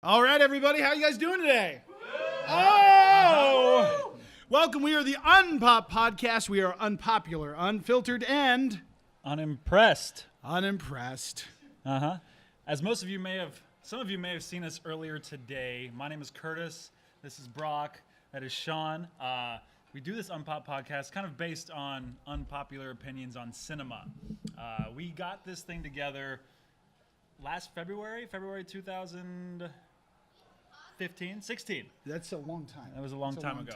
All right, everybody, how you guys doing today? Oh! Welcome, we are the UnPOP podcast. We are unpopular, unfiltered, and... unimpressed. Unimpressed. Uh-huh. As some of you may have seen us earlier today. My name is Curtis. This is Brock. That is Sean. We do this UnPOP podcast kind of based on unpopular opinions on cinema. We got this thing together last February 2015, 16. That's a long time. That was a long time ago.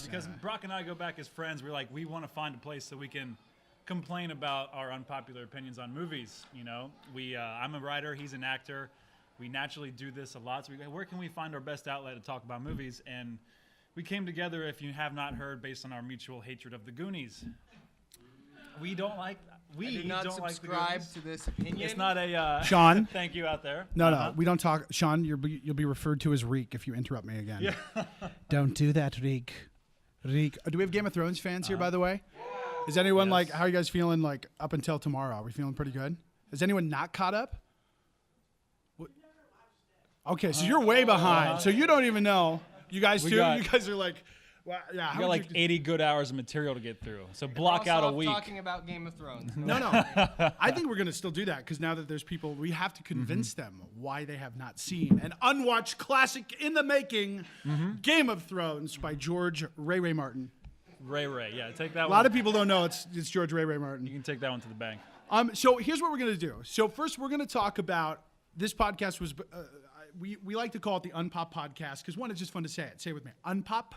Because Brock and I go back as friends. We're like, we want to find a place so we can complain about our unpopular opinions on movies. You know, I'm a writer. He's an actor. We naturally do this a lot. So where can we find our best outlet to talk about movies? And we came together, if you have not heard, based on our mutual hatred of the Goonies. We don't like. I do not subscribe to this opinion. It's not a Sean. Thank you out there. No, we don't talk. Sean, you'll be referred to as Reek if you interrupt me again. Yeah. Don't do that, Reek. Reek. Do we have Game of Thrones fans here, by the way? Is anyone like? How are you guys feeling? Like up until tomorrow, are we feeling pretty good? Is anyone not caught up? Okay, so you're way behind. So you don't even know. You guys too. You guys are like. Well, yeah, we got like 80 good hours of material to get through. So block out a week. Talking about Game of Thrones. No. I think we're going to still do that because now that there's people, we have to convince them why they have not seen an unwatched classic in the making, Game of Thrones by George Ray Martin. Ray, yeah, take that one. A lot of people don't know it's George Ray Martin. You can take that one to the bank. So here's what we're going to do. So first we're going to talk about, this podcast was, we like to call it the UnPOP podcast because one, it's just fun to say it. Say it with me. UnPOP.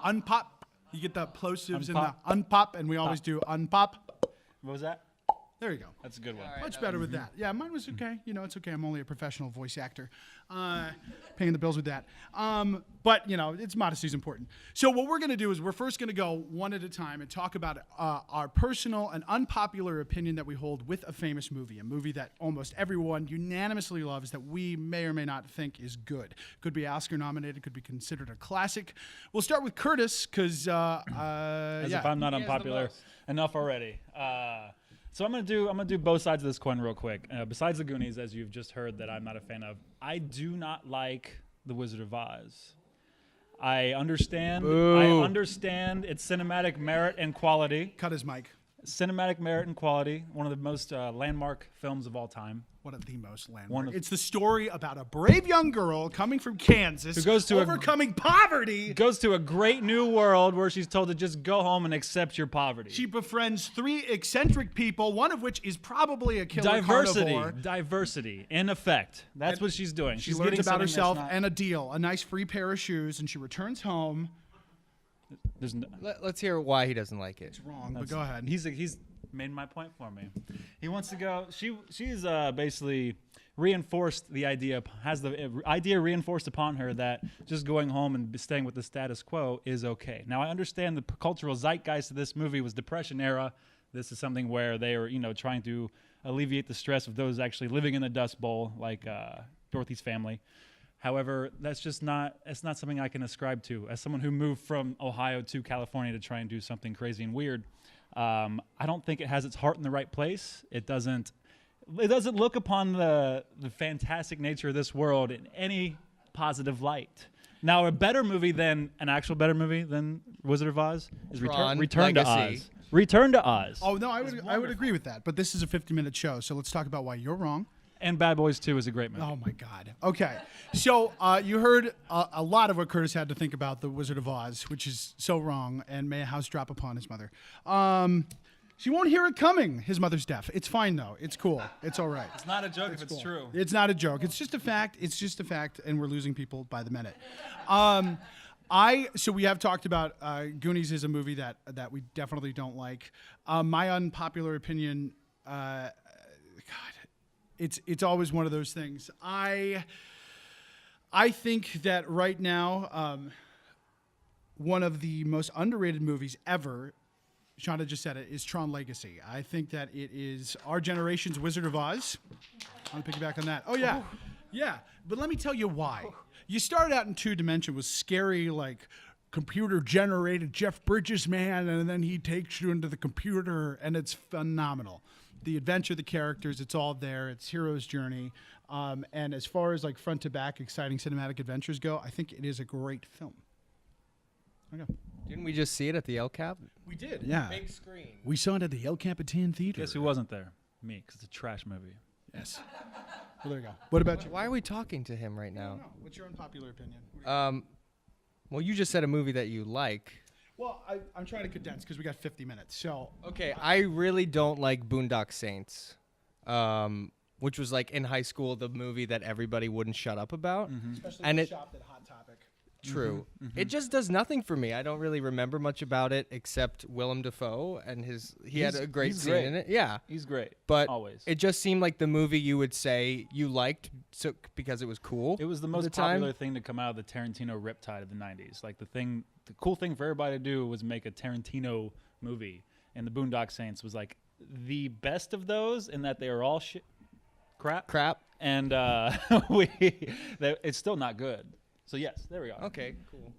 UnPOP. You get the plosives in the UnPOP, and we always do UnPOP. What was that? There you go. That's a good one. Right, Much better with that. Yeah, mine was okay. You know, it's okay. I'm only a professional voice actor. Paying the bills with that. But, you know, it's modesty is important. So what we're going to do is we're first going to go one at a time and talk about our personal and unpopular opinion that we hold with a famous movie, a movie that almost everyone unanimously loves that we may or may not think is good. Could be Oscar nominated, could be considered a classic. We'll start with Curtis because, As if I'm not unpopular enough already. So I'm gonna do both sides of this coin real quick. Besides the Goonies, as you've just heard, that I'm not a fan of, I do not like The Wizard of Oz. I understand its cinematic merit and quality. cut his mic. Cinematic merit and quality. One of the most landmark films of all time. One of the most landmark. It's the story about a brave young girl coming from Kansas who goes to overcoming poverty. Goes to a great new world where she's told to just go home and accept your poverty. She befriends 3 eccentric people, one of which is probably a killer carnivore. Diversity, in effect. That's what she's doing. She learns about herself and a deal, a nice free pair of shoes, and she returns home. Let's hear why he doesn't like it. It's wrong, but go ahead. He's made my point for me. He wants to go. She's basically reinforced the idea, has the idea reinforced upon her that just going home and staying with the status quo is okay. Now I understand the cultural zeitgeist of this movie was Depression era. This is something where they are, trying to alleviate the stress of those actually living in the Dust Bowl, like Dorothy's family. However, that's not something I can ascribe to. As someone who moved from Ohio to California to try and do something crazy and weird, I don't think it has its heart in the right place. It doesn't look upon the fantastic nature of this world in any positive light. Now, an actual better movie than Wizard of Oz is Return to Oz. Return to Oz. Oh no, I would agree with that. But this is a 50-minute show, so let's talk about why you're wrong. And Bad Boys 2 is a great movie. Oh, my God. Okay. So you heard a lot of what Curtis had to think about The Wizard of Oz, which is so wrong, and may a house drop upon his mother. She won't hear it coming. His mother's deaf. It's fine, though. It's cool. It's all right. It's not a joke if it's true. It's not a joke. It's just a fact. It's just a fact, and we're losing people by the minute. So we have talked about Goonies is a movie that we definitely don't like. My unpopular opinion, It's always one of those things. I think that right now, one of the most underrated movies ever, Shonda just said it, is Tron Legacy. I think that it is our generation's Wizard of Oz. I'm gonna piggyback on that. Oh yeah, yeah. But let me tell you why. You started out in 2 Dimension with scary, like computer-generated Jeff Bridges man, and then he takes you into the computer, and it's phenomenal. The adventure, the characters, it's all there. It's hero's journey. And as far as like front to back exciting cinematic adventures go, I think it is a great film. Okay. Didn't we just see it at the El Cap? We did, yeah. Big screen. We saw it at the El Capitan Theater. Guess who wasn't there? Me, because it's a trash movie. Yes. Well, there you go. What about you? Why are we talking to him right I don't now? know. What's your unpopular opinion? What do you Well, you just said a movie that you like. Well, I'm trying to condense because we got 50 minutes. So Okay, I really don't like Boondock Saints, which was like in high school the movie that everybody wouldn't shut up about. especially And the it- shop at Hot Topic. True. It just does nothing for me. I don't really remember much about it except Willem Dafoe and he had a great he's scene great. in it. Yeah. He's great. But always. it just seemed like the movie you would say you liked because it was cool. It was the at most time. popular thing to come out of the Tarantino riptide of the 90s. Like the cool thing for everybody to do was make a Tarantino movie. And the Boondock Saints was like the best of those in that they were all crap. And it's still not good. So yes, there we are. Okay, cool.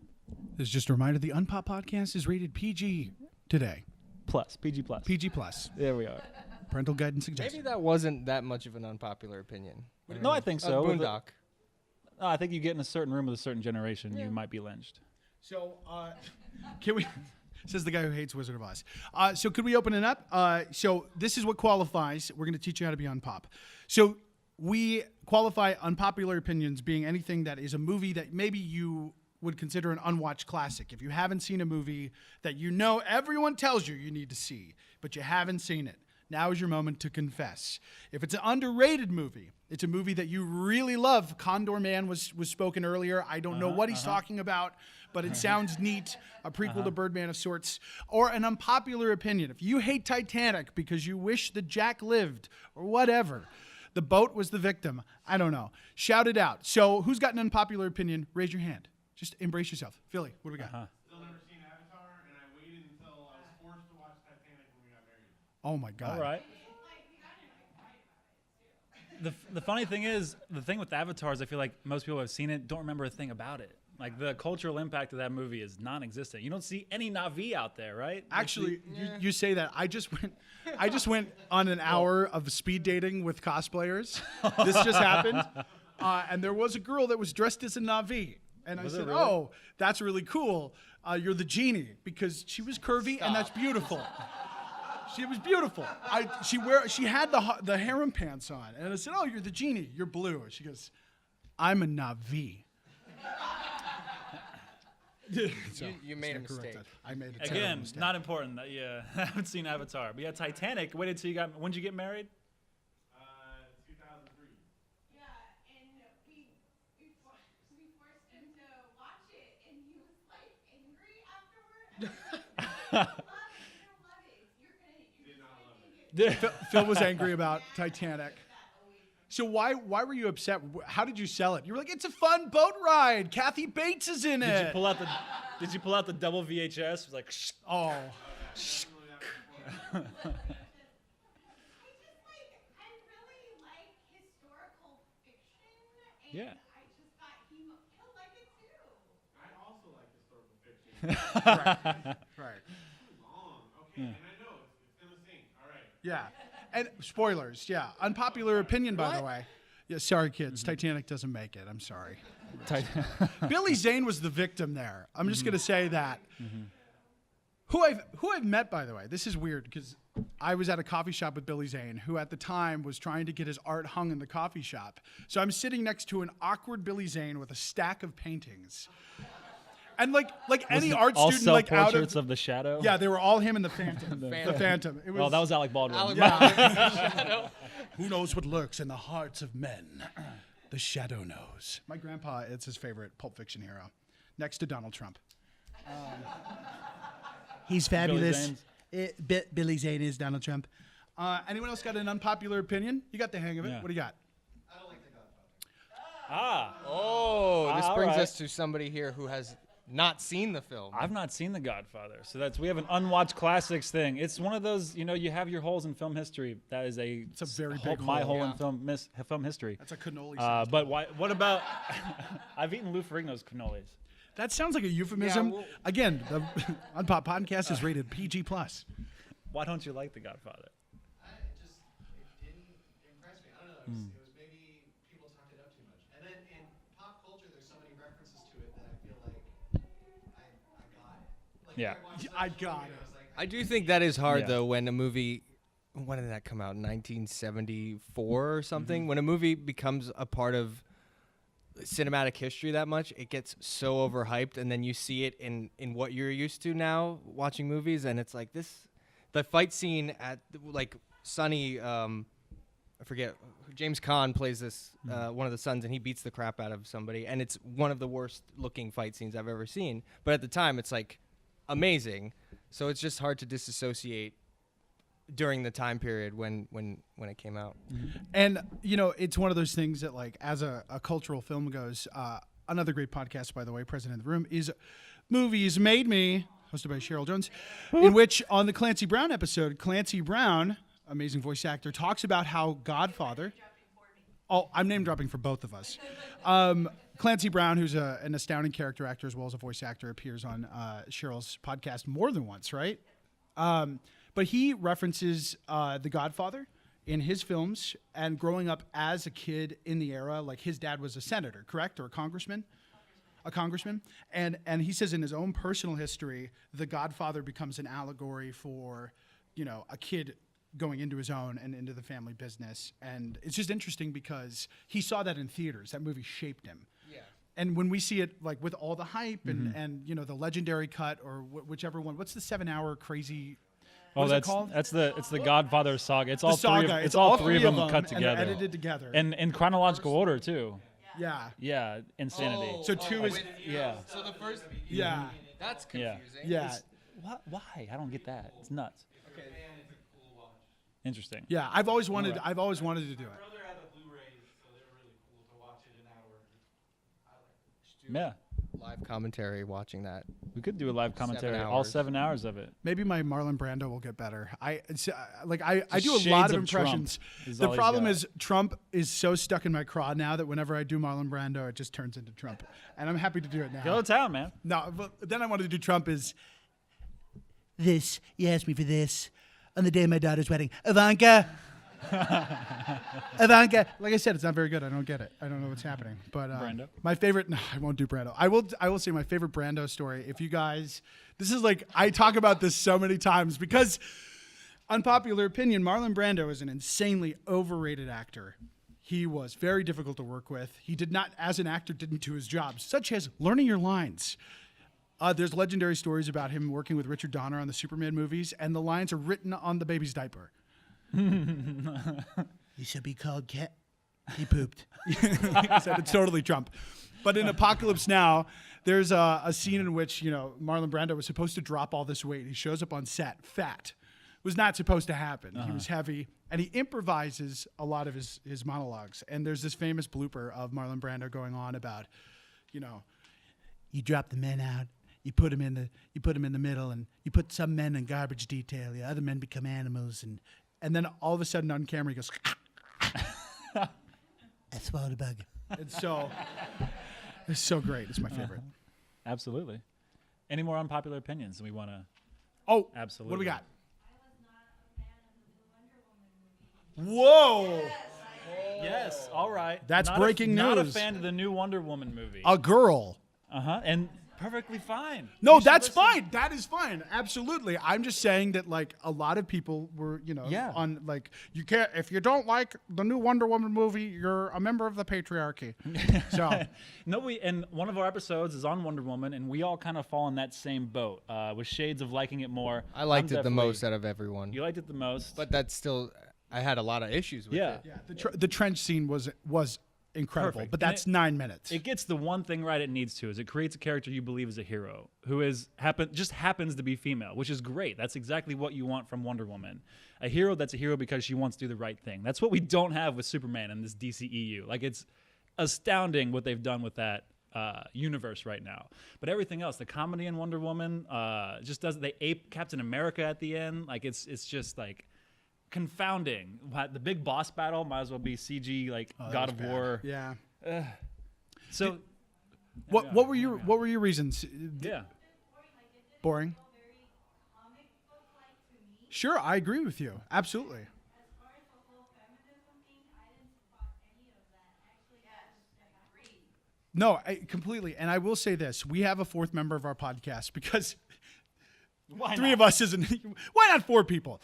This is just a reminder: the UnPOP podcast is rated PG today. Plus, PG plus. PG plus. There we are. Parental guidance suggested. Maybe that wasn't that much of an unpopular opinion. No, I think so. With Boondock. I think you get in a certain room with a certain generation, you might be lynched. So, can we? Says the guy who hates Wizard of Oz. So, could we open it up? So, this is what qualifies. We're going to teach you how to be unpop. So, we qualify unpopular opinions being anything that is a movie that maybe you would consider an unwatched classic. If you haven't seen a movie that you know everyone tells you you need to see, but you haven't seen it, now is your moment to confess. If it's an underrated movie, it's a movie that you really love. Condor Man was spoken earlier. I don't know what he's talking about, but it sounds neat. A prequel to Birdman of sorts. Or an unpopular opinion. If you hate Titanic because you wish that Jack lived or whatever, the boat was the victim, I don't know. Shout it out. So who's got an unpopular opinion? Raise your hand. Just embrace yourself. Philly, what do we got? Still never seen Avatar, and I waited until I was forced to watch Titanic when we got married. Oh my God. All right. The funny thing is, the thing with Avatar is I feel like most people have seen it, don't remember a thing about it. Like the cultural impact of that movie is non-existent. You don't see any Na'vi out there, right? Actually, you say that. I just went on an hour of speed dating with cosplayers. This just happened. And there was a girl that was dressed as a Na'vi. And I said, really? "Oh, that's really cool. You're the genie," because she was curvy and that's beautiful. She was beautiful. She had the harem pants on, and I said, "Oh, you're the genie. You're blue." And she goes, "I'm a Na'vi." So, You made a stand corrected. mistake. I made a terrible Again, mistake. not important. Yeah, I haven't seen Avatar. But yeah, Titanic. Waited till you got. When did you get married? 2003. Yeah, and we forced him to watch it, and he was like angry afterward. Love it. You're gonna Phil was angry about Titanic. So why were you upset? How did you sell it? You were like, "It's a fun boat ride. Kathy Bates is in Did it." you pull out the double VHS? It was like, shh. Oh, I just I really like historical fiction, and Yeah. I just thought he'll like it too. I also like historical fiction. right. Too long. Okay, and I know it's gonna sink. All right. Yeah. And spoilers. Yeah. Unpopular opinion, by the way. Yeah. Sorry, kids. Titanic doesn't make it. I'm sorry. Billy Zane was the victim there. I'm just gonna say that. Who I've met, by the way. This is weird because I was at a coffee shop with Billy Zane, who at the time was trying to get his art hung in the coffee shop. So I'm sitting next to an awkward Billy Zane with a stack of paintings. And like any art all student, like out self-portraits of of the shadow. yeah, they were all him and the Phantom. The Phantom. It was, Oh, that was Alec Baldwin. Who knows what lurks in the hearts of men? The shadow knows. My grandpa, it's his favorite Pulp Fiction hero, next to Donald Trump. He's fabulous. Billy Zane is Donald Trump. Anyone else got an unpopular opinion? You got the hang of it. Yeah. What do you got? Oh, this all brings right. us to somebody here who has not seen the film. I've not seen The Godfather, so we have an unwatched classics thing. It's one of those, you have your holes in film history. That is a very big my hole. hole in film history. That's a cannoli. But why? What about? I've eaten Lou Ferrigno's cannolis. That sounds like a euphemism. Yeah, well- Again, the Unpop podcast is rated PG+. Why don't you like The Godfather? It didn't impress me. I don't know. It was maybe people Yeah. I got it. I do think that is hard Yeah. though when a movie. When did that come out? 1974 or something. When a movie becomes a part of cinematic history that much, it gets so overhyped, and then you see it in what you're used to now watching movies, and it's like this. The fight scene at like Sonny, I forget, James Caan plays this one of the sons, and he beats the crap out of somebody, and it's one of the worst looking fight scenes I've ever seen. But at the time, it's like amazing. So it's just hard to disassociate during the time period when it came out. And you know, it's one of those things that, like, as a cultural film goes, another great podcast, by the way, President of the Room, is Movies Made Me, hosted by Cheryl Jones, in which on the Clancy Brown episode, Clancy Brown, amazing voice actor, talks about how Godfather. Oh, I'm name dropping for both of us. Clancy Brown, who's an astounding character actor as well as a voice actor, appears on Cheryl's podcast more than once, right? But he references The Godfather in his films, and growing up as a kid in the era, like his dad was a senator, correct? Or a congressman? A congressman. And he says in his own personal history, The Godfather becomes an allegory for, you know, a kid going into his own and into the family business. And it's just interesting because he saw that in theaters. That movie shaped him. Yeah. And when we see it, like, with all the hype and you know, the legendary cut or whichever one, what's the 7-hour crazy... Oh, What is it that's called? it's the Godfather saga. It's The all saga. three. It's all three of them cut and they're together, edited together. and in chronological order too. yeah. Yeah, insanity. So two is Yeah, So the first. yeah. That's Yeah. confusing. Yeah. why? I don't get that. It's nuts. Okay. Interesting. Yeah. I've always wanted to do it. brother had the Blu-rays, so they were really cool to watch it in hours. Yeah, Live commentary watching that. we could do a live commentary, all hours. 7 hours of it. Maybe my Marlon Brando will get better. I do a Shades lot of of Trump impressions. is The all he's problem got. is Trump is so stuck in my craw now that whenever I do Marlon Brando, it just turns into Trump, and I'm happy to do it now. Go to town, man. No, but then I wanted to do Trump is This, you asked me for this on the day of my daughter's wedding. Ivanka. Ivanka. like I said, it's not very good. I don't get it. I don't know what's happening. But Brando? my favorite. No, I won't do Brando. I will say my favorite Brando story. If you guys, this is like I talk about this so many times because, unpopular opinion, Marlon Brando is an insanely overrated actor. He was very difficult to work with. He did not, as an actor, didn't do his job, such as learning your lines. There's legendary stories about him working with Richard Donner on the Superman movies, and the lines are written on the baby's diaper. You should be called Cat. He pooped. He said it's totally Trump. But in Apocalypse Now, there's a scene in which, you know, Marlon Brando was supposed to drop all this weight. He shows up on set, fat. Was not supposed to happen. He was heavy, and he improvises a lot of his monologues. And there's this famous blooper of Marlon Brando going on about, you know, You drop the men out. You put them in the middle, and you put some men in garbage detail. The other men become animals, and then all of a sudden on camera he goes, I swallowed a bug. it's so great. It's my favorite. Absolutely. Any more unpopular opinions that we want to? Oh, Absolutely. What do we got? I was not a fan of the new Wonder Woman movie. Whoa, Yes. All right. That's Not breaking Not a news. fan of the new Wonder Woman movie. a girl. And perfectly fine. No, You should that's listen. fine. That is fine. Absolutely. I'm just saying that, like, a lot of people were, you know, Yeah. on, like, you can't, if you don't like the new Wonder Woman movie, you're a member of the patriarchy. So, No, and one of our episodes is on Wonder Woman, and we all kind of fall in that same boat, with shades of liking it more. I liked I'm it the definitely- most out of everyone. You liked it the most, But that's still, I had a lot of issues with yeah. it. yeah, the trench scene was incredible, Perfect. but And that's 9 minutes. It gets the one thing right it needs to is it creates a character you believe is a hero who just happens to be female, which is great. That's exactly what you want from Wonder Woman. A hero that's a hero because she wants to do the right thing. That's what we don't have with Superman in this DCEU. Like, it's astounding what they've done with that universe right now. But everything else, the comedy in Wonder Woman, just doesn't. They ape Captain America at the end. Like, it's just like confounding. The big boss battle might as well be CG, like God of War. Yeah. So What were your reasons? yeah. Boring. Very comic book-like to me. Sure, I agree with you. Absolutely. As far as the whole feminism thing, I didn't spot any of that. Actually, yes, agreed. No, completely. And I will say this: we have a fourth member of our podcast because Why Three not? of us isn't. Why not 4 people?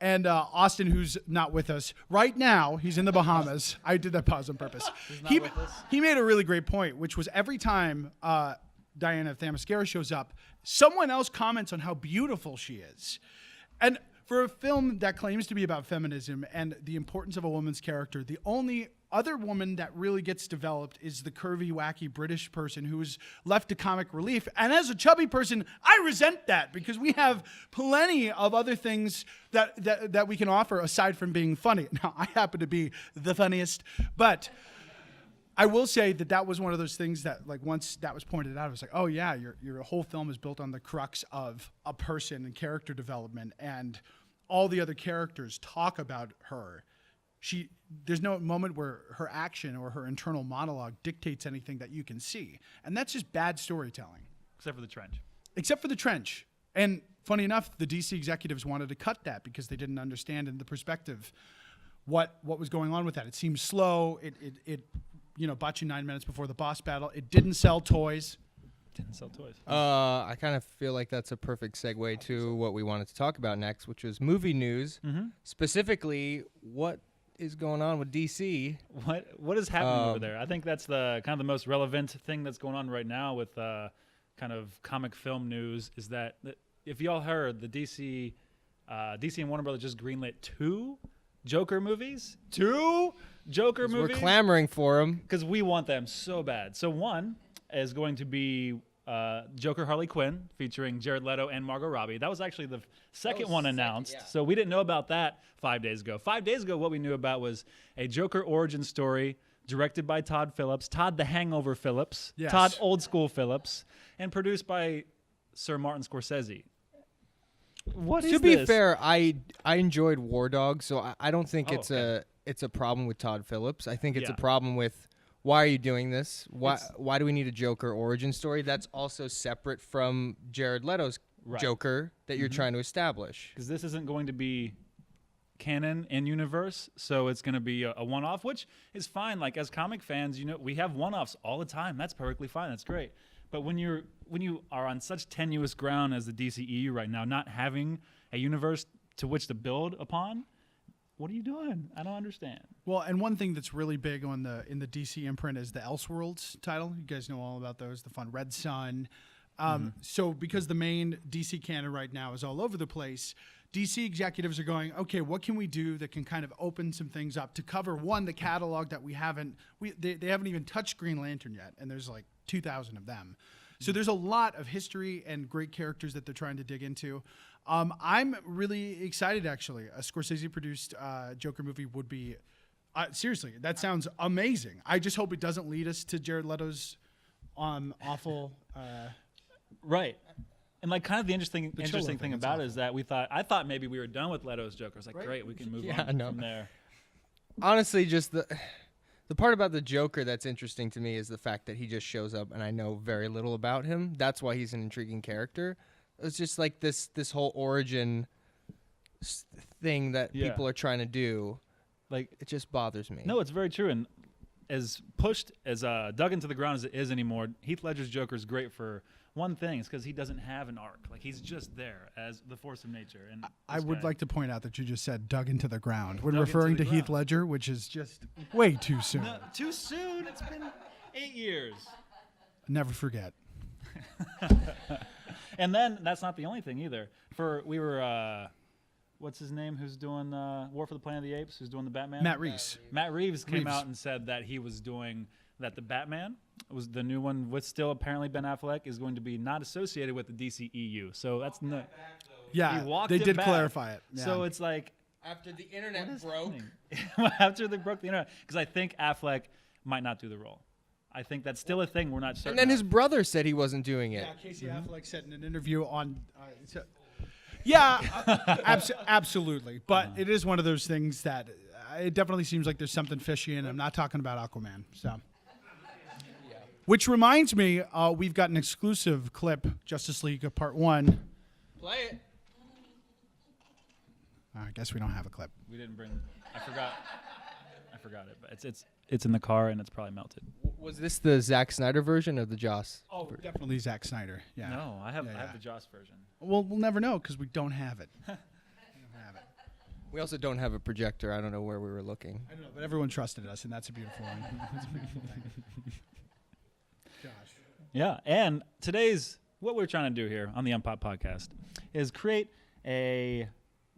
And Austin, who's not with us right now, he's in the Bahamas. I did that pause on purpose. not with us? He made a really great point, which was every time Diana Themyscira shows up, someone else comments on how beautiful she is. And for a film that claims to be about feminism and the importance of a woman's character, the only other woman that really gets developed is the curvy, wacky British person who is left to comic relief. And as a chubby person, I resent that because we have plenty of other things that we can offer aside from being funny. Now, I happen to be the funniest, but I will say that was one of those things that, like, once that was pointed out, I was like, oh yeah, your whole film is built on the crux of a person and character development, and all the other characters talk about her. There's no moment where her action or her internal monologue dictates anything that you can see, and that's just bad storytelling. Except for the trench. Except for the trench. And funny enough, the DC executives wanted to cut that because they didn't understand in the perspective what was going on with that. It seemed slow. It bought you 9 minutes before the boss battle. It didn't sell toys. Didn't sell toys. I kind of feel like that's a perfect segue to what we wanted to talk about next, which was movie news. Specifically, what is going on with DC? What is happening over there? I think that's the kind of the most relevant thing that's going on right now with kind of comic film news is that if y'all heard, the DC and Warner Brothers just greenlit 2 Joker movies. 2 Joker movies. We're clamoring for them because we want them so bad. So one is going to be Joker Harley Quinn featuring Jared Leto and Margot Robbie. That was actually the second one announced. yeah. So we didn't know about that 5 days ago. 5 days ago, what we knew about was a Joker origin story directed by Todd Phillips, Todd the Hangover Phillips, Yes. Todd Old School Phillips, and produced by Sir Martin Scorsese. What is To be this? fair, I enjoyed War Dogs, so I don't think Oh, it's okay. a problem with Todd Phillips. I think it's Yeah. a problem with why are you doing this? It's- Why do we need a Joker origin story? That's also separate from Jared Leto's Right. Joker that you're trying to establish. Because this isn't going to be canon in universe, so it's going to be a one-off, which is fine. Like, as comic fans, we have one-offs all the time. That's perfectly fine. That's great. But when you are on such tenuous ground as the DCEU right now, not having a universe to which to build upon, what are you doing? I don't understand. Well, and one thing that's really big in the DC imprint is the Elseworlds title. You guys know all about those, the fun Red Sun. So because the main DC canon right now is all over the place, DC executives are going, okay, what can we do that can kind of open some things up to cover, one, the catalog that they haven't even touched Green Lantern yet, and there's like 2,000 of them. So there's a lot of history and great characters that they're trying to dig into. I'm really excited, actually. A Scorsese-produced Joker movie would be, seriously, that sounds amazing. I just hope it doesn't lead us to Jared Leto's awful... Right. And like kind of the interesting Cholo thing thing, it's about it awful. is that I thought maybe we were done with Leto's Joker. I was like, great, we can move Yeah, I on know. from there. Honestly, just the part about the Joker that's interesting to me is the fact that he just shows up and I know very little about him. That's why he's an intriguing character. It's just like this whole origin thing that Yeah. people are trying to do. Like, It just bothers me. no, it's very true. And as pushed, as dug into the ground as it is anymore, Heath Ledger's Joker is great for one thing. It's because he doesn't have an arc. Like, he's just there as the force of nature. And I this would guy- like to point out that you just said dug into the ground when Dug into referring the to Heath ground. Ledger, which is just way too soon. No, too soon. It's been 8 years. Never forget. And then that's not the only thing either. We were what's his name? Who's doing War for the Planet of the Apes? Who's doing the Batman? Matt Reeves. Matt Reeves came Reeves. out and said that he was doing that. The Batman was the new one with still apparently Ben Affleck is going to be not associated with the DCEU. So that's no. Yeah, He walked they it did back. clarify it. So Yeah. it's like After the internet what is broke. happening? After they broke the internet, because I think Affleck might not do the role. I think that's still a thing. We're not certain. And then of. his brother said he wasn't doing it. Yeah, Casey Affleck said in an interview on. Absolutely. But it is one of those things that it definitely seems like there's something fishy, and I'm not talking about Aquaman. So. Which reminds me, we've got an exclusive clip, Justice League Part 1. Play it. I guess we don't have a clip. We didn't bring. I forgot it, but it's in the car and it's probably melted. Was this the Zack Snyder version of the Joss? Oh, definitely Zack Snyder. Yeah. No, I have Yeah, I have yeah. the Joss version. Well, we'll never know because we don't have it. We also don't have a projector. I don't know where we were looking. I don't know, but everyone trusted us, and that's a beautiful one. That's a beautiful thing. Josh. Yeah, and what we're trying to do here on the UnPOP podcast is create a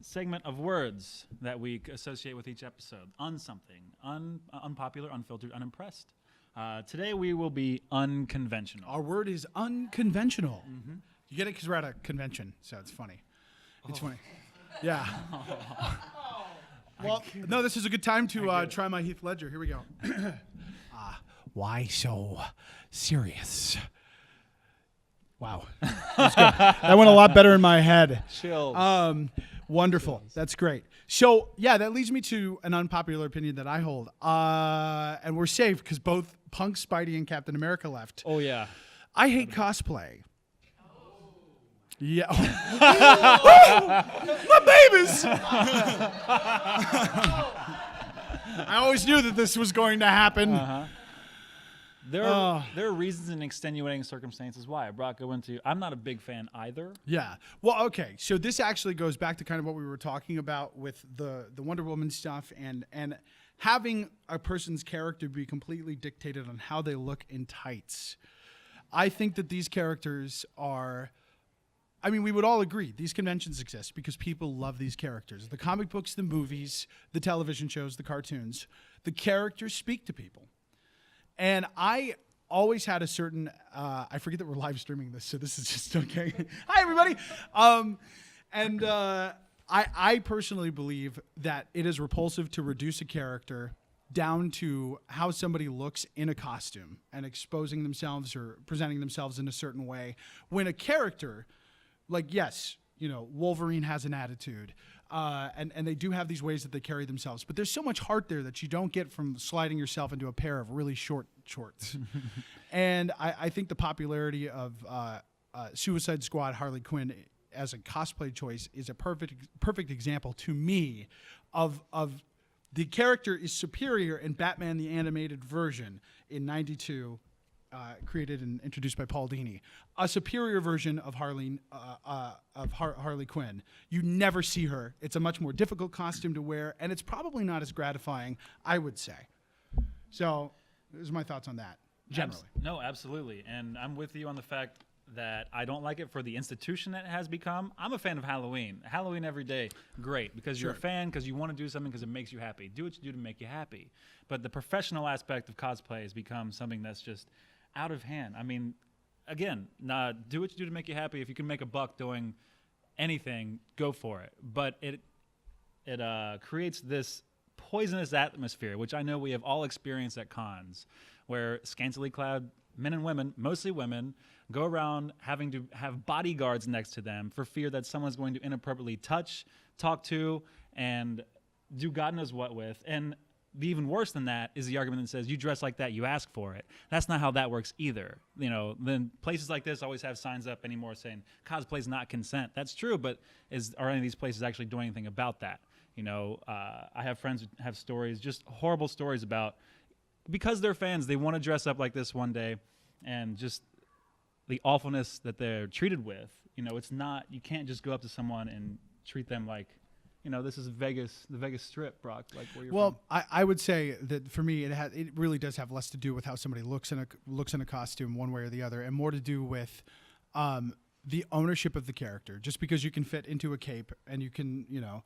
segment of words that we associate with each episode. Something. Unpopular, unfiltered, unimpressed. Today we will be unconventional. Our word is unconventional. You get it because we're at a convention, so it's funny. It's funny. Yeah. Well, no, this is a good time to try my Heath Ledger. Here we go. Why so serious? Wow. That's good. That went a lot better in my head. Chills. Wonderful. That's great. So, yeah, that leads me to an unpopular opinion that I hold. And we're safe because both Punk, Spidey, and Captain America left. Oh, yeah. I hate cosplay. Yeah. The babies! I always knew that this was going to happen. There are reasons and extenuating circumstances why. Brock, go into. I'm not a big fan either. Yeah. Well, okay. So this actually goes back to kind of what we were talking about with the Wonder Woman stuff and having a person's character be completely dictated on how they look in tights. I think that these characters are. I mean, we would all agree these conventions exist because people love these characters. The comic books, the movies, the television shows, the cartoons. The characters speak to people. And I always had a certain, I forget that we're live streaming this, so this is just okay. Hi, everybody. I personally believe that it is repulsive to reduce a character down to how somebody looks in a costume and exposing themselves or presenting themselves in a certain way when a character, like, yes, you know, Wolverine has an attitude. And they do have these ways that they carry themselves. But there's so much heart there that you don't get from sliding yourself into a pair of really short shorts. And I think the popularity of Suicide Squad Harley Quinn as a cosplay choice is a perfect example to me of the character is superior in Batman the Animated Version in 92. Created and introduced by Paul Dini, a superior version of Harley Quinn. You never see her. It's a much more difficult costume to wear, and it's probably not as gratifying, I would say. So, those are my thoughts on that, generally. No, absolutely. And I'm with you on the fact that I don't like it for the institution that it has become. I'm a fan of Halloween. Halloween every day, great, because you're a fan, because you want to do something because it makes you happy. Do what you do to make you happy. But the professional aspect of cosplay has become something that's just out of hand. I mean, again, do what you do to make you happy. If you can make a buck doing anything, go for it. But it creates this poisonous atmosphere, which I know we have all experienced at cons, where scantily clad men and women, mostly women, go around having to have bodyguards next to them for fear that someone's going to inappropriately touch, talk to, and do God knows what with. And even worse than that is the argument that says you dress like that, you ask for it. That's not how that works either. You know, then places like this always have signs up anymore saying cosplay is not consent. That's true, but are any of these places actually doing anything about that? You know, I have friends who have stories, just horrible stories about, because they're fans, they want to dress up like this one day, and just the awfulness that they're treated with. You know, it's not, you can't just go up to someone and treat them like, you know, this is Vegas, the Vegas Strip, Brock. Like where you're from. I would say that for me, it really does have less to do with how somebody looks in a costume, one way or the other, and more to do with the ownership of the character. Just because you can fit into a cape and you can, you know,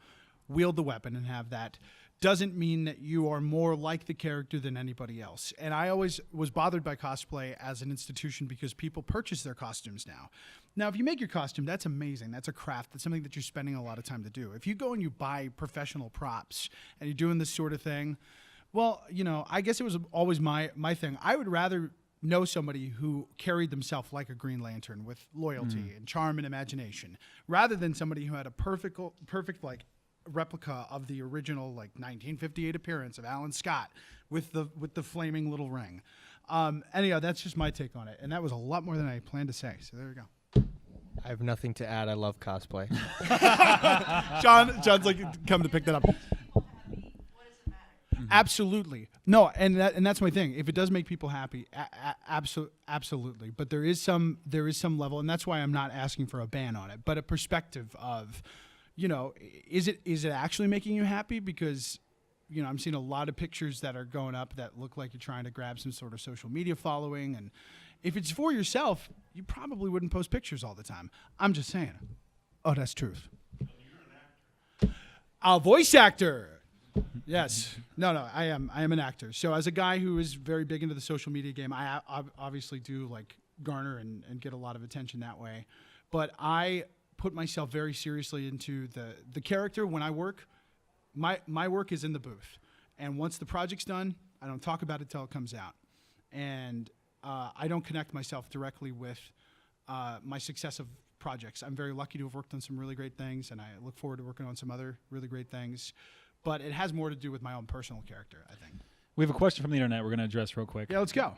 wield the weapon and have that, doesn't mean that you are more like the character than anybody else. And I always was bothered by cosplay as an institution because people purchase their costumes now. Now, if you make your costume, that's amazing. That's a craft. That's something that you're spending a lot of time to do. If you go and you buy professional props and you're doing this sort of thing, well, you know, I guess it was always my thing. I would rather know somebody who carried themselves like a Green Lantern with loyalty and charm and imagination, rather than somebody who had a perfect like replica of the original like 1958 appearance of Alan Scott with the flaming little ring. Anyhow, that's just my take on it, and that was a lot more than I planned to say. So there we go. I have nothing to add. I love cosplay. John's like come to pick that up. What does it matter? Absolutely. No, and that's my thing. If it does make people happy, absolutely. But there is some level, and that's why I'm not asking for a ban on it, but a perspective of, is it actually making you happy? Because I'm seeing a lot of pictures that are going up that look like you're trying to grab some sort of social media following, and if it's for yourself, you probably wouldn't post pictures all the time. I'm just saying. Oh, that's truth. A voice actor. Yes. No, I am an actor. So as a guy who is very big into the social media game, I obviously do like garner and get a lot of attention that way. But I put myself very seriously into the character when I work. My work is in the booth. And once the project's done, I don't talk about it till it comes out. And I don't connect myself directly with my successive projects. I'm very lucky to have worked on some really great things, and I look forward to working on some other really great things. But it has more to do with my own personal character, I think. We have a question from the internet we're going to address real quick. Yeah, let's go.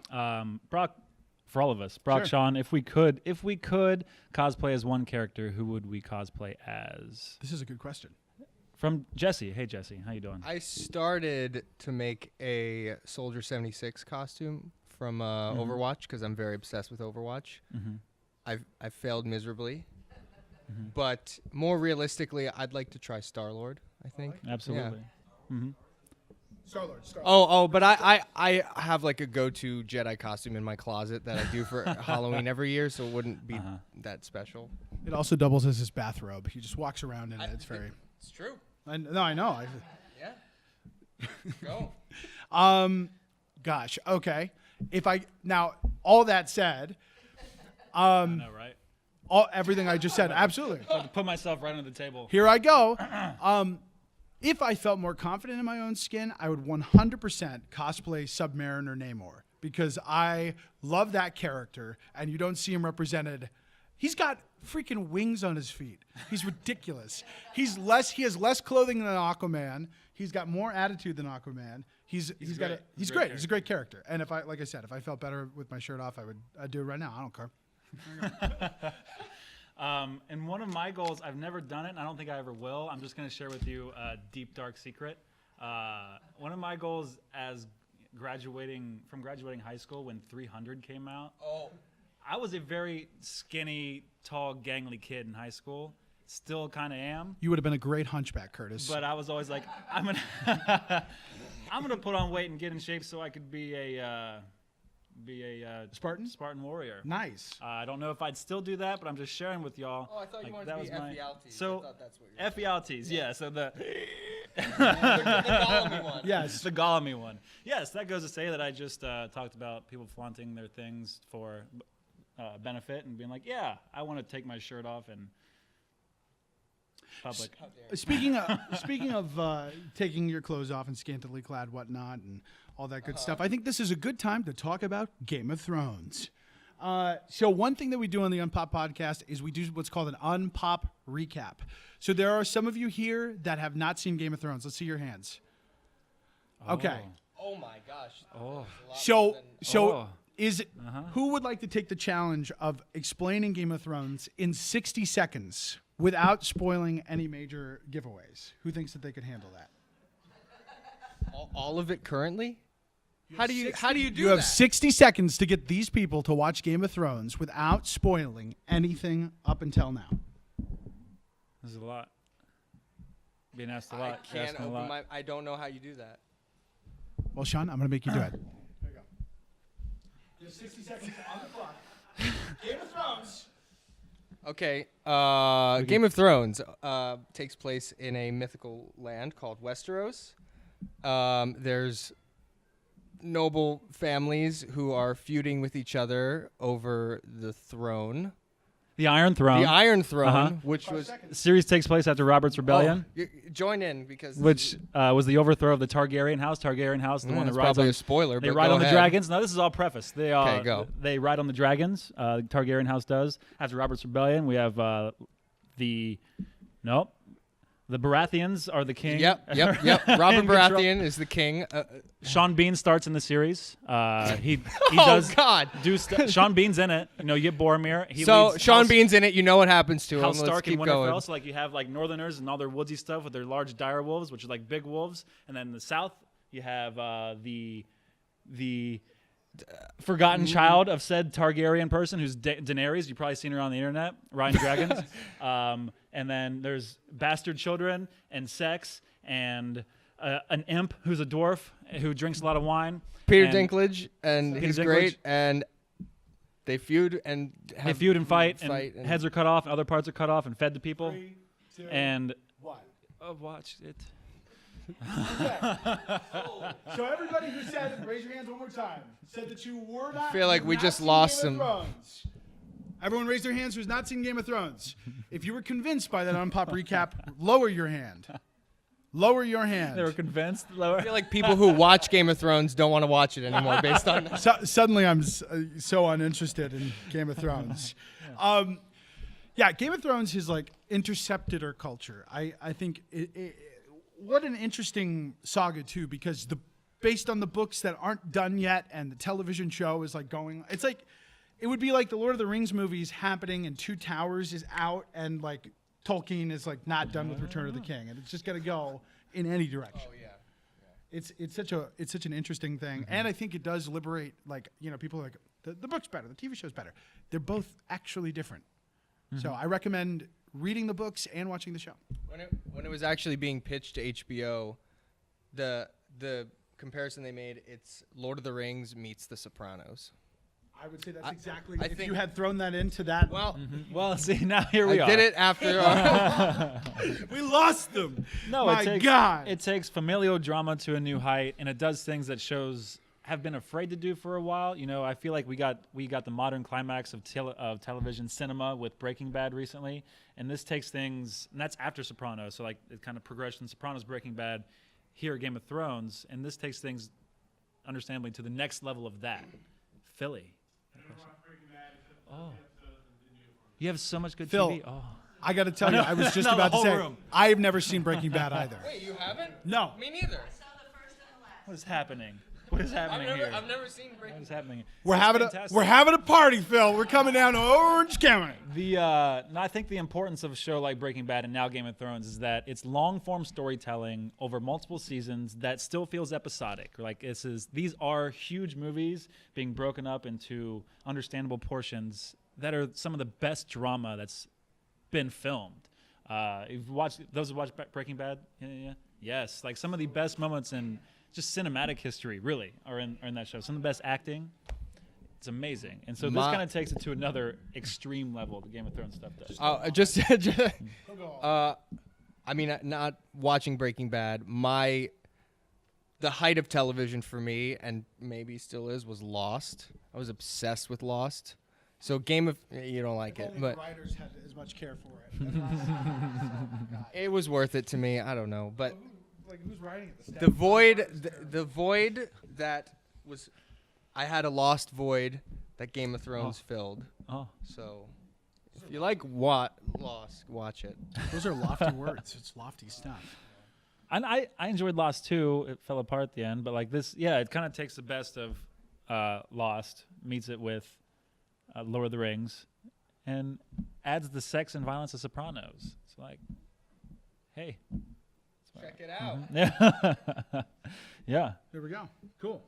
Brock, for all of us, Brock, Sure. Sean, if we could cosplay as one character, who would we cosplay as? This is a good question. From Jesse. Hey, Jesse. How you doing? I started to make a Soldier 76 costume from Overwatch because I'm very obsessed with Overwatch. I've failed miserably. But more realistically, I'd like to try Star-Lord, I think. Absolutely. Star-Lord. But I have like a go-to Jedi costume in my closet that I do for Halloween every year, so it wouldn't be that special. It also doubles as his bathrobe. He just walks around in it. It's very... It's true. I know. Yeah. Go. Gosh, okay. Now, all that said, I know, right? everything I just said, absolutely. I had to put myself right under the table. Here I go. If I felt more confident in my own skin, I would 100% cosplay Submariner Namor because I love that character, and you don't see him represented. He's got freaking wings on his feet. He's ridiculous. He has less clothing than Aquaman. He's got more attitude than Aquaman. He's great. He's a great character. And if I felt better with my shirt off, I'd do it right now. I don't care. And one of my goals, I've never done it, and I don't think I ever will. I'm just going to share with you a deep, dark secret. One of my goals as graduating high school when 300 came out. Oh. I was a very skinny, tall, gangly kid in high school. Still kind of am. You would have been a great hunchback, Curtis. But I was always like, I'm gonna put on weight and get in shape so I could be a Spartan warrior. Nice. I don't know if I'd still do that, but I'm just sharing with y'all. Oh, I thought you wanted to be Ephialtes. So I thought that's what you were Ephialtes, yeah. So the the Gollum one. Yes. the Gollum one. Yes, that goes to say that I just talked about people flaunting their things for benefit and being like, yeah, I want to take my shirt off and public. Speaking of taking your clothes off and scantily clad whatnot and all that good stuff, I think this is a good time to talk about Game of Thrones. So one thing that we do on the UnPOP podcast is we do what's called an UnPOP recap. So there are some of you here that have not seen Game of Thrones. Let's see your hands. Okay. Oh my gosh. So who would like to take the challenge of explaining Game of Thrones in 60 seconds without spoiling any major giveaways? Who thinks that they could handle that? All of it currently? How do you do You have that? 60 seconds to get these people to watch Game of Thrones without spoiling anything up until now. This is a lot. Being asked a I lot. can't asking a open lot. my. I don't know how you do that. Well, Sean, I'm going to make you do it. There you go. You have 60 seconds on the clock. Game of Thrones. Okay. Game of Thrones takes place in a mythical land called Westeros. There's noble families who are feuding with each other over the throne. The Iron Throne. The Iron Throne, which was... The series takes place after Robert's Rebellion, Join in because... which was the overthrow of the Targaryen house. Targaryen house, the one that It's rides probably on. a spoiler, They but ride go on the ahead. dragons. Now this is all preface. They Okay, go. They ride on the dragons. Targaryen house does after Robert's Rebellion. We have the Baratheons are the king. Yep. Robert Baratheon is the king. Sean Bean starts in the series. He Oh, does God. Sean Bean's in it. You get Boromir. He So leads Sean House- Bean's in it. You know what happens to him. House Let's Stark keep and going. Winterfell. So like you have like Northerners and all their woodsy stuff with their large dire wolves, which are like big wolves, and then the South You have the forgotten child of said Targaryen person who's Daenerys. You've probably seen her on the internet, Ryan Dragons. And then there's bastard children and sex and an imp who's a dwarf who drinks a lot of wine. Peter and Dinklage, and Peter he's Dinklage. great. And they feud and They feud and fight, and and heads are cut off, and other parts are cut off and fed to people. 3, 2, And one. watch it. So everybody who said, raise your hands one more time, said that you were not. I feel like you've we not just seen lost Game of some. Thrones. Everyone raise their hands who's not seen Game of Thrones. If you were convinced by that unpop recap, lower your hand. Lower your hand. They were convinced. Lower. I feel like people who watch Game of Thrones don't want to watch it anymore based on that. Suddenly I'm so uninterested in Game of Thrones. Yeah, Game of Thrones has like intercepted our culture. I think what an interesting saga too, because based on the books that aren't done yet and the television show is like going, it's like it would be like the Lord of the Rings movies happening and Two Towers is out and like Tolkien is like not done with Return of the King and it's just gonna go in any direction. Oh yeah. It's such an interesting thing, and I think it does liberate like people are like the book's better, the TV show's better. They're both actually different. So I recommend reading the books and watching the show. When it was actually being pitched to HBO, the comparison they made, it's Lord of the Rings meets The Sopranos. I would say that's exactly. I if think- you had thrown that into that, Well, Well, see, now here we I are. did it after. we lost them. No, My it takes, God. it takes familial drama to a new height, and it does things that shows have been afraid to do for a while. I feel like we got the modern climax of television cinema with Breaking Bad recently, and this takes things, and that's after Sopranos, so like it kind of progression, Sopranos, Breaking Bad, here at Game of Thrones, and this takes things, understandably, to the next level of that. Philly. Oh. You have so much good Phil, TV. Oh. I got to tell you, I was just Not about the to whole say, room. I've never seen Breaking Bad either. Wait, you haven't? No. Me neither. Saw the first and the last. What is happening? What is happening here? I've never seen Breaking What is happening? We're It's having fantastic. we're having a party, Phil. We're coming down to Orange County. I think the importance of a show like Breaking Bad and now Game of Thrones is that it's long form storytelling over multiple seasons that still feels episodic. Like these are huge movies being broken up into understandable portions that are some of the best drama that's been filmed. You've watched those who watched Breaking Bad? Yeah. Yes, like some of the best moments in just cinematic history, really, are in that show. Some of the best acting. It's amazing. And so this kind of takes it to another extreme level, the Game of Thrones stuff does. I mean, not watching Breaking Bad. The height of television for me, and maybe still is, was Lost. I was obsessed with Lost. So you don't like it, but the writers had as much care for it. it was worth it to me. I don't know, but Like who's writing it? the void that was, I had a lost void that Game of Thrones filled. Oh. So if you like Lost, watch it. Those are lofty words. It's lofty stuff. And I enjoyed Lost too. It fell apart at the end, but like this, yeah, it kind of takes the best of Lost, meets it with Lord of the Rings, and adds the sex and violence of Sopranos. It's like, hey, Check it out. yeah. There we go. Cool.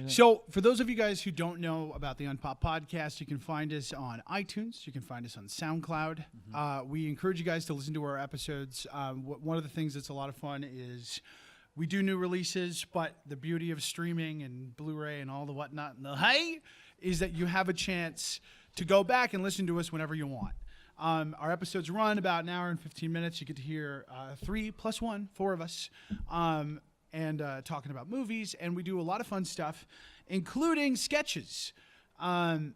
So, for those of you guys who don't know about the UnPOP podcast, you can find us on iTunes. You can find us on SoundCloud. We encourage you guys to listen to our episodes. One of the things that's a lot of fun is we do new releases, but the beauty of streaming and Blu-ray and all the whatnot and the hey is that you have a chance to go back and listen to us whenever you want. Our episodes run about an hour and 15 minutes. You get to hear 3 + 1, 4 of us. And talking about movies, and we do a lot of fun stuff, including sketches. So I'm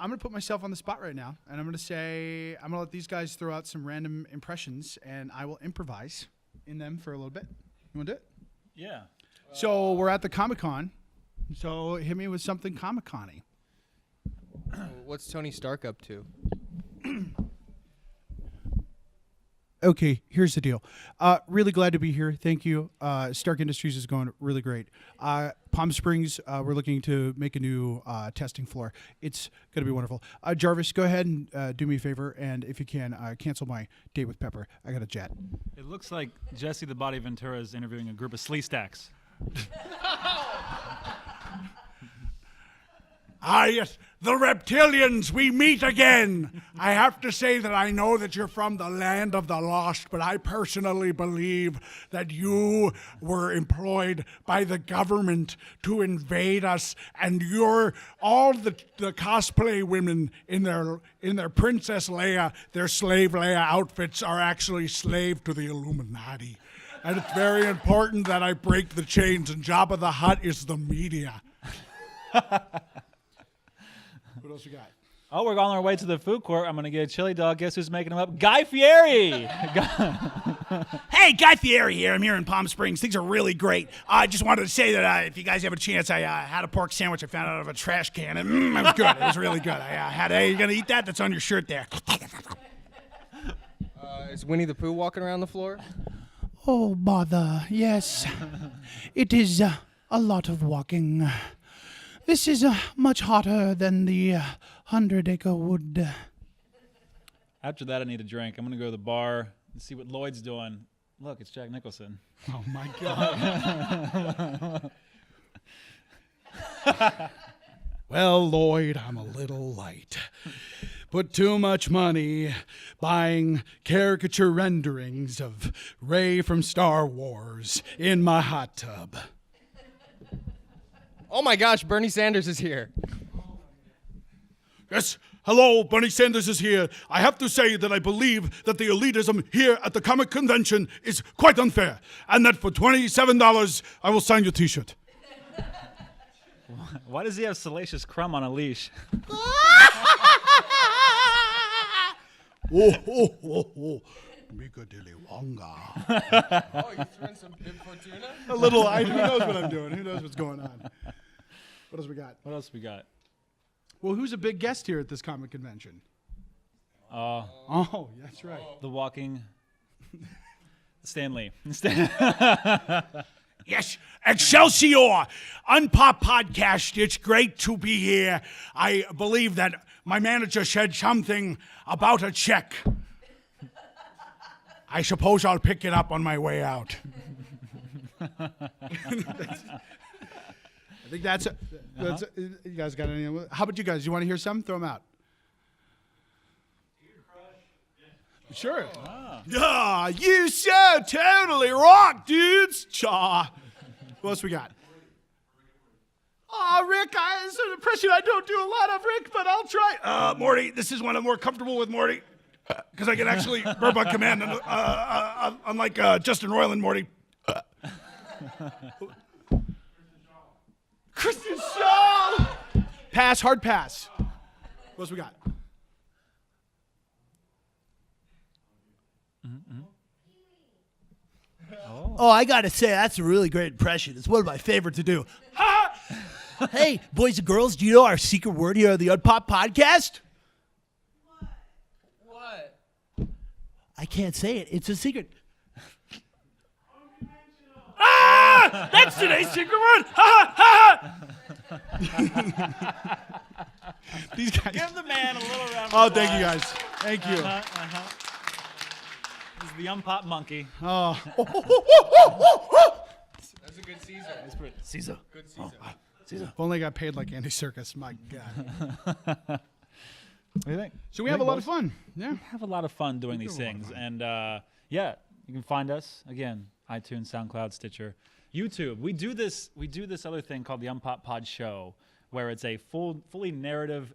going to put myself on the spot right now, and I'm going to let these guys throw out some random impressions, and I will improvise in them for a little bit. You want to do it? Yeah. So we're at the Comic-Con, so hit me with something Comic-Con-y. What's Tony Stark up to? Okay, here's the deal. Really glad to be here. Thank you. Stark Industries is going really great. Palm Springs, we're looking to make a new testing floor. It's going to be wonderful. Jarvis, go ahead and do me a favor, and if you can, cancel my date with Pepper. I got a jet. It looks like Jesse the Body Ventura is interviewing a group of slee stacks. Ah, yes, the reptilians, we meet again. I have to say that I know that you're from the land of the lost, but I personally believe that you were employed by the government to invade us, and you're all the cosplay women in their Princess Leia, their slave Leia outfits are actually slave to the Illuminati. And it's very important that I break the chains, and Jabba the Hutt is the media. What else you got? Oh, we're on our way to the food court. I'm going to get a chili dog. Guess who's making them up? Guy Fieri. Hey, Guy Fieri here. I'm here in Palm Springs. Things are really great. I just wanted to say that if you guys have a chance, I had a pork sandwich I found out of a trash can, and it was good. It was really good. Hey, you going to eat that? That's on your shirt there. Is Winnie the Pooh walking around the floor? Oh, bother. Yes. It is a lot of walking. This is much hotter than the 100-acre wood. After that, I need a drink. I'm going to go to the bar and see what Lloyd's doing. Look, it's Jack Nicholson. Oh, my God. Well, Lloyd, I'm a little light. Put too much money buying caricature renderings of Rey from Star Wars in my hot tub. Oh my gosh, Bernie Sanders is here. Yes, hello, Bernie Sanders is here. I have to say that I believe that the elitism here at the comic convention is quite unfair, and that for $27, I will sign your t-shirt. Why does he have Salacious Crumb on a leash? Oh. Dilly Wonga. Oh, you throwing some Bib Fortuna? A little, who knows what I'm doing? Who knows what's going on? What else we got? What else we got? Well, who's a big guest here at this comic convention? Oh, that's right. The Walking... Stanley. Yes, Excelsior! UnPOP podcast. It's great to be here. I believe that my manager said something about a check. I suppose I'll pick it up on my way out. I think that's you guys got any? How about you guys? You want to hear some? Throw them out. Sure. Yeah, you so totally rock, dudes. Cha. What else we got? Oh, Rick, it's an impression I don't do a lot of, Rick, but I'll try. Morty, this is when I'm more comfortable with Morty. Because I can actually burp on command, unlike Justin Roiland, Morty. Kristen Shaw. Pass, hard pass. What else we got? Oh, I gotta say, that's a really great impression. It's one of my favorite to do. Hey, boys and girls, do you know our secret word here on the UnPOP podcast? What? I can't say it. It's a secret. Ah! That's today's secret word! Ha ha! These guys. Give the man a little round of Oh, applause. thank you guys. Thank you. This is the UnPOP monkey. Oh. That's a good Caesar. Caesar. Good Caesar. If only I got paid like Andy Serkis. My God. What do you think? So we have a lot of fun. Yeah. Have a lot of fun doing these things. And yeah, you can find us again, iTunes, SoundCloud, Stitcher, YouTube. We do this other thing called the UnPOP Pod Show, where it's a fully narrative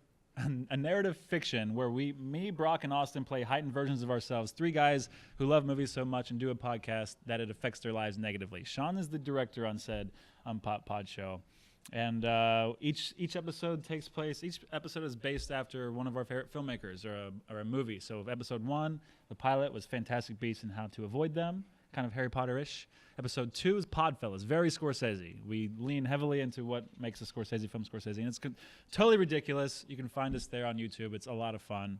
fiction where me, Brock, and Austin play heightened versions of ourselves. Three guys who love movies so much and do a podcast that it affects their lives negatively. Sean is the director on said UnPOP Pod Show. And each episode takes place. Each episode is based after one of our favorite filmmakers or a movie. So episode 1, the pilot, was Fantastic Beasts and How to Avoid Them, kind of Harry Potter-ish. Episode 2 is Podfellas, very Scorsese. We lean heavily into what makes a Scorsese film Scorsese, and it's totally ridiculous. You can find us there on YouTube. It's a lot of fun.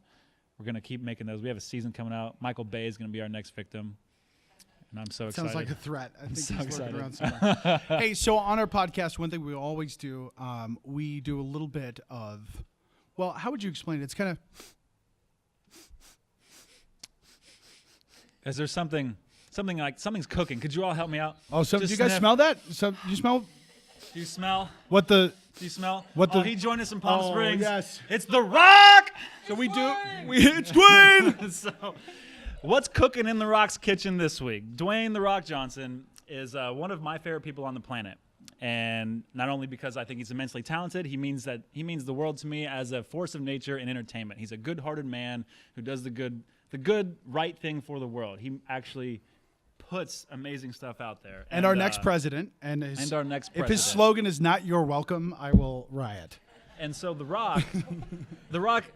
We're gonna keep making those. We have a season coming out. Michael Bay is gonna be our next victim. And I'm so excited. Sounds like a threat. I think so he's excited. lurking around somewhere. Hey, so on our podcast, one thing we always do, we do a little bit of, well, how would you explain it? It's kind of, Is there something something's cooking. Could you all help me out? Oh, so do Just you guys sniff. smell that? So you smell Do you smell? what the? Do you smell? What Oh, the- he joined us in Palm Oh, Springs. yes. It's The Rock. So we do. It's Dwayne. So, what's cooking in The Rock's kitchen this week? Dwayne The Rock Johnson is one of my favorite people on the planet. And not only because I think he's immensely talented, he means the world to me as a force of nature and entertainment. He's a good-hearted man who does the good, right thing for the world. He actually puts amazing stuff out there. And our next president, and our next If his president. slogan is "Not your welcome," I will riot. And so The Rock,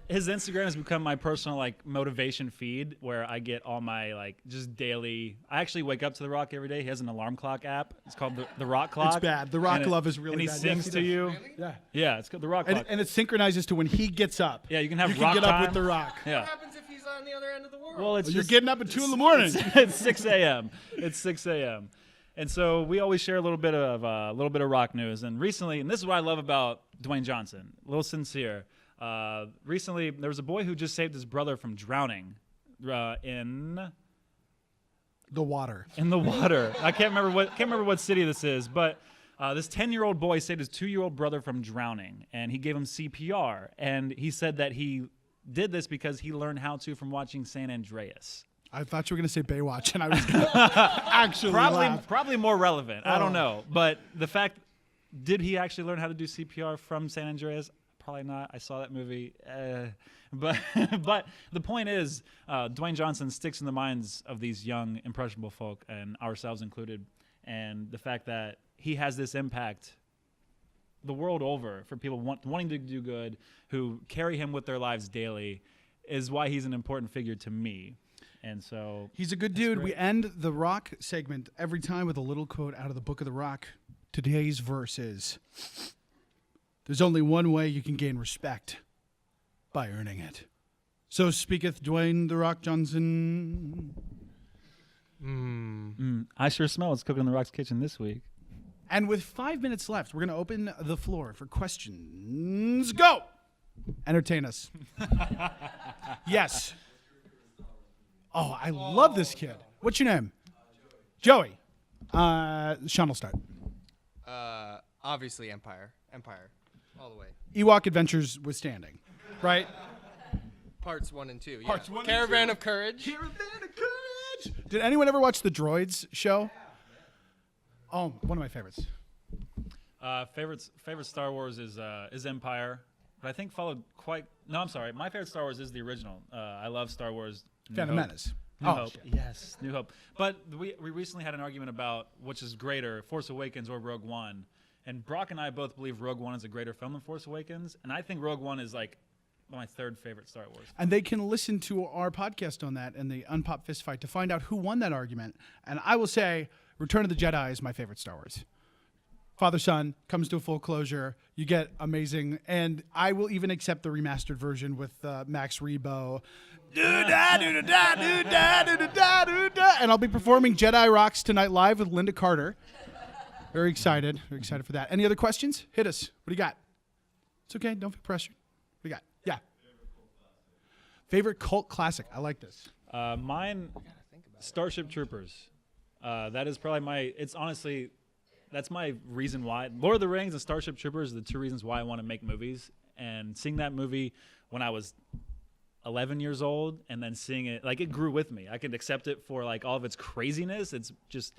his Instagram has become my personal like motivation feed where I get all my like just daily. I actually wake up to The Rock every day. He has an alarm clock app. It's called the Rock Clock. It's bad. The Rock And love is really and he bad. Yes, sings he to does. you. Yeah. Yeah, it's called the Rock Clock. And it synchronizes to when he gets up. Yeah, you can have You can rock get up time. with The Rock. Yeah. happens if he's on the other end of the world? Well, it's You're just, getting up at 2 in the morning. It's 6 a.m. It's 6 a.m. And so we always share a little bit of rock news. And recently, and this is what I love about Dwayne Johnson, a little sincere. Recently, there was a boy who just saved his brother from drowning in The water. the water. I can't remember what city this is, but this 10-year-old boy saved his 2-year-old brother from drowning, and he gave him CPR. And he said that he did this because he learned how to from watching San Andreas. I thought you were going to say Baywatch, and I was going to actually laugh. Probably more relevant. I don't know. But the fact, did he actually learn how to do CPR from San Andreas? Probably not. I saw that movie. But the point is, Dwayne Johnson sticks in the minds of these young, impressionable folk, and ourselves included. And the fact that he has this impact the world over for people wanting to do good, who carry him with their lives daily, is why he's an important figure to me. And so He's a good dude. We end the Rock segment every time with a little quote out of the Book of the Rock. Today's verse is, "There's only one way you can gain respect, by earning it. So speaketh Dwayne The Rock Johnson." I sure smell what's cooking in The Rock's kitchen this week. And with 5 minutes left, we're going to open the floor for questions. Go! Entertain us. Yes. Oh, I love this kid. What's your name? Joey. Sean will start. Obviously Empire, all the way. Ewok Adventures withstanding, right? Parts 1 and 2. Yeah. Parts 1 and Caravan 2. of Courage. Caravan of Courage. Did anyone ever watch the Droids show? Oh, one of my favorites. Favorite Star Wars is Empire, but I think followed quite. No, I'm sorry. My favorite Star Wars is the original. I love Star Wars. New Phantom Hope. Menace. New Oh, Hope. shit. Yes, New Hope. But we recently had an argument about which is greater, Force Awakens or Rogue One. And Brock and I both believe Rogue One is a greater film than Force Awakens. And I think Rogue One is like my third favorite Star Wars. And they can listen to our podcast on that and the UnPOP Fist Fight to find out who won that argument. And I will say, Return of the Jedi is my favorite Star Wars. Father-son comes to a full closure. You get amazing. And I will even accept the remastered version with Max Rebo. Do-da, do-da-da, do-da, do-da-da, do-da. And I'll be performing Jedi Rocks tonight live with Linda Carter. Very excited. Very excited for that. Any other questions? Hit us. What do you got? It's okay. Don't feel pressured. What do you got? Yeah. Favorite cult classic. I like this. Mine, Starship Troopers. That is probably it's honestly, that's my reason why. Lord of the Rings and Starship Troopers are the two reasons why I want to make movies. And seeing that movie when I was 11 years old and then seeing it, like it grew with me. I could accept it for like all of its craziness. It's just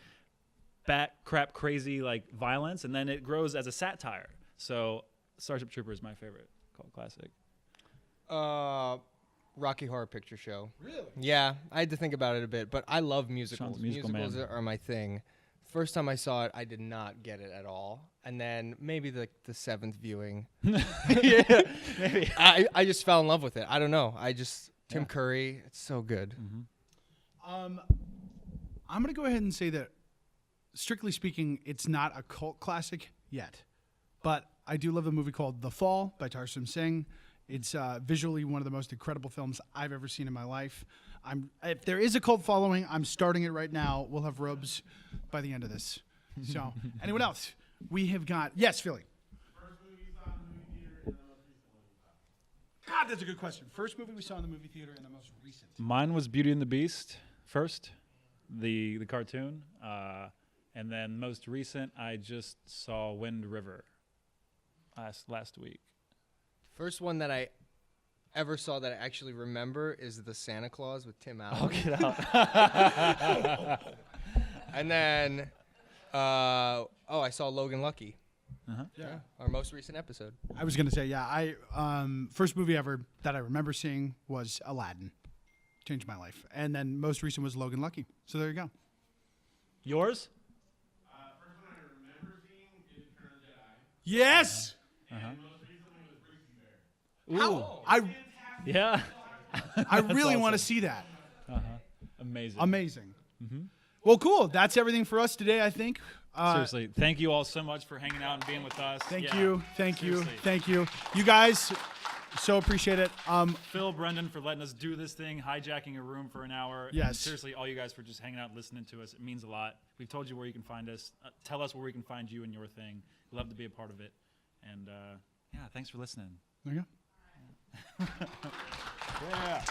bat crap crazy like violence. And then it grows as a satire. So Starship Troopers is my favorite cult classic. Rocky Horror Picture Show. Really? Yeah, I had to think about it a bit, but I love musicals. Sean's a musical Musicals man. are my thing. First time I saw it, I did not get it at all. And then maybe the seventh viewing. Yeah, maybe. I just fell in love with it. I don't know. Tim Curry, it's so good. I'm going to go ahead and say that, strictly speaking, it's not a cult classic yet. But I do love a movie called The Fall by Tarsem Singh. It's visually one of the most incredible films I've ever seen in my life. If there is a cult following, I'm starting it right now. We'll have robes by the end of this. So, anyone else? We have got, yes, Philly. First movie you saw in the movie theater and the most recent one you saw. God, that's a good question. First movie we saw in the movie theater and the most recent. Mine was Beauty and the Beast first. the cartoon, and then most recent, I just saw Wind River last week. First one that I ever saw that I actually remember is the Santa Claus with Tim Allen. Oh, get out! And then, I saw Logan Lucky. Yeah. Our most recent episode. I was gonna say, yeah. I first movie ever that I remember seeing was Aladdin. Changed my life. And then most recent was Logan Lucky. So there you go. Yours? First one I remember seeing is Return of the Jedi. Yes. And most recently was Briefy Bear. Ooh. Yeah. I really awesome. want to see that. Amazing. Amazing. Well, cool. That's everything for us today, I think. Seriously, thank you all so much for hanging out and being with us. Thank Yeah. you. Thank you. Seriously. Thank you. You guys, so appreciate it. Phil, Brendan, for letting us do this thing, hijacking a room for an hour. Yes. And seriously, all you guys for just hanging out and listening to us. It means a lot. We've told you where you can find us. Tell us where we can find you and your thing. We'd love to be a part of it. And yeah, thanks for listening. There you go. Yeah.